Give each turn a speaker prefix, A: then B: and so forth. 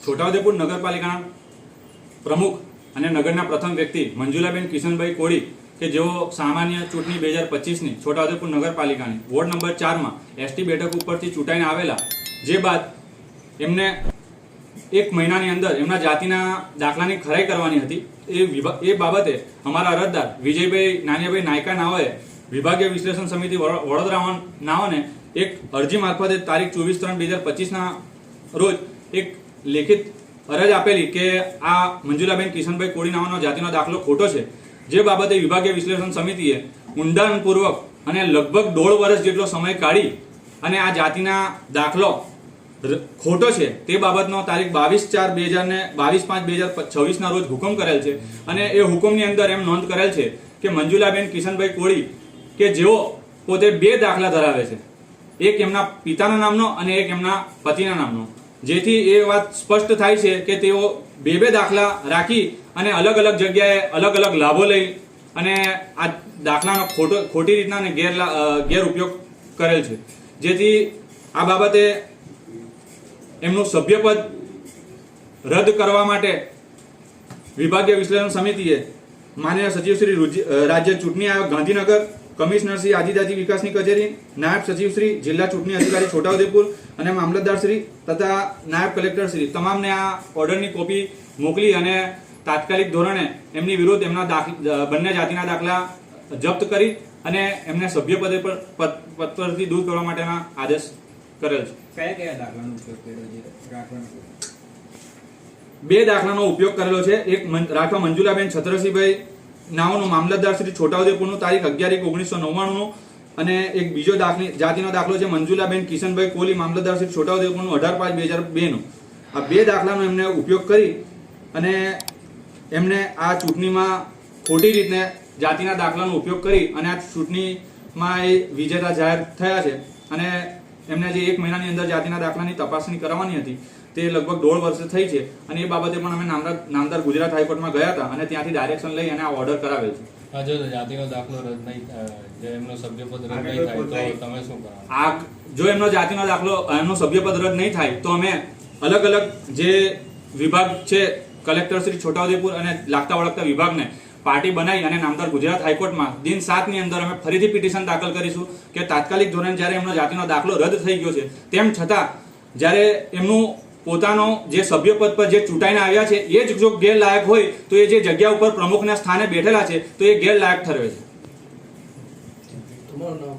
A: છોટાઉદેપુર નગરપાલિકાના પ્રમુખ અને નગરના પ્રથમ વ્યક્તિ મંજુલાબેન કિશનભાઈ કોળી કે જેઓ સામાન્ય ચૂંટણી 2025ની છોટાઉદેપુર નગરપાલિકાની વોર્ડ નંબર 4માં એસટી બેઠક ઉપરથી ચૂંટાઈને આવેલા, જે બાદ એમને 1 મહિનાની અંદર એમના જાતિના દાખલાની ખરાઈ કરવાની હતી. એ બાબતે અમારા અરજદાર વિજયભાઈ નાનિયાભાઈ નાયકા નાઓએ વિભાગીય વિશ્લેષણ સમિતિ વડોદરા નાઓને એક અરજી મારફતે તારીખ 24/3/2025ના રોજ એક લેખિત અરજ આપેલી કે આ મંજુલાબેન કિશનભાઈ કોળી નામનો જાતિનો દાખલો ખોટો છે, જે બાબતે વિભાગીય વિશ્લેષણ સમિતિએ ઊંડાણપૂર્વક અને લગભગ 1.5 વર્ષ જેટલો સમય કાઢી અને આ જાતિના દાખલો ખોટો છે તે બાબતનો તારીખ 22/5/2026ના રોજ હુકમ કરેલ છે. અને એ હુકમની અંદર એમ નોંધ કરેલ છે કે મંજુલાબેન કિશનભાઈ કોળી કે જેઓ પોતે 2 દાખલા ધરાવે છે, એક એમના પિતાના નામનો અને એક એમના પતિના નામનો, જેથી એ વાત સ્પષ્ટ થાય છે કે તેઓ 2 દાખલા રાખી અને અલગ અલગ જગ્યાએ અલગ અલગ લાભો લઈ અને આ દાખલાનો ખોટી રીતના અને ગેરઉપયોગ કરેલ છે. જેથી આ બાબતે એમનું સભ્યપદ રદ કરવા માટે વિભાગીય વિશ્લેષણ સમિતિએ માનનીય સચિવ શ્રી રાજ્ય ચૂંટણી આયોગ ગાંધીનગર, કમિશનર શ્રી આદિજાતિ વિકાસની કચેરી, નાયબ સચિવ શ્રી જિલ્લા ચૂંટણી અધિકારી છોટાઉદેપુર અને મામલતદાર શ્રી તથા નાયબ કલેક્ટર શ્રી તમામને આ ઓર્ડરની કોપી મોકલી અને તાત્કાલિક ધોરણે એમની વિરુદ્ધ એમના બંને જાતિના દાખલા જપ્ત કરી અને એમને સભ્યપદે પરથી દૂર કરવા માટેના આદેશ કરેલ છે.
B: કયા દાખલાનો ઉપયોગ કર્યો છે?
A: 2 દાખલાનો ઉપયોગ કરેલો છે. એક રાઠવા મંજુલાબેન છત્રસિંહભાઈ નાઓનું મામલતદાર શ્રી છોટાઉદેપુરનું તારીખ 11/1/1999નું અને એક બીજો જાતિનો દાખલો છે મંજુલાબેન કિશનભાઈ કોલી મામલતદાર શ્રી છોટાઉદેપુરનું 18/5/2002નું. આ 2 દાખલાનો એમને ઉપયોગ કરી અને એમને આ ચૂંટણીમાં ખોટી રીતે જાતિના દાખલાનો ઉપયોગ કરી અને આ ચૂંટણીમાં એ વિજેતા જાહેર થયા છે. અને એમને જે 1 મહિનાની અંદર જાતિના દાખલાની તપાસણી કરવાની હતી તે લગભગ 1.5 વર્ષ થઈ છે અને એ બાબતે પણ અમે નામદાર ગુજરાત હાઈકોર્ટમાં ગયા હતા અને ત્યાંથી ડાયરેક્શન લઈ અને આ ઓર્ડર કરાવેલ છે.
C: જો જાતિનો દાખલો રદ નહીં થાય, જે એમનો સભ્યપદ રદ નહીં થાય તો તમે શું કરો?
A: જો એમનો જાતિનો દાખલો એમનો સભ્યપદ રદ નહીં થાય તો અમે અલગ અલગ જે વિભાગ છે કલેક્ટર શ્રી છોટાઉદેપુર અને લાગતા વળગતા વિભાગને પાર્ટી બનાવી અને નામદાર ગુજરાત હાઈકોર્ટમાં દિન 7 ની અંદર અમે ફરીથી પિટિશન દાખલ કરીશું કે તાત્કાલિક ધોરણે જ્યારે એમનો જાતિનો દાખલો રદ થઈ ગયો છે તેમ છતાં જ્યારે એમનું પોતાનો જે સભ્યપદ પર જે ચૂંટાઈને આવ્યા છે એ જ જો ગેરલાયક હોય તો એ જે જગ્યા ઉપર પ્રમુખના સ્થાને બેઠેલા છે તો એ ગેરલાયક ઠરવે છે.
B: તમારું નામ?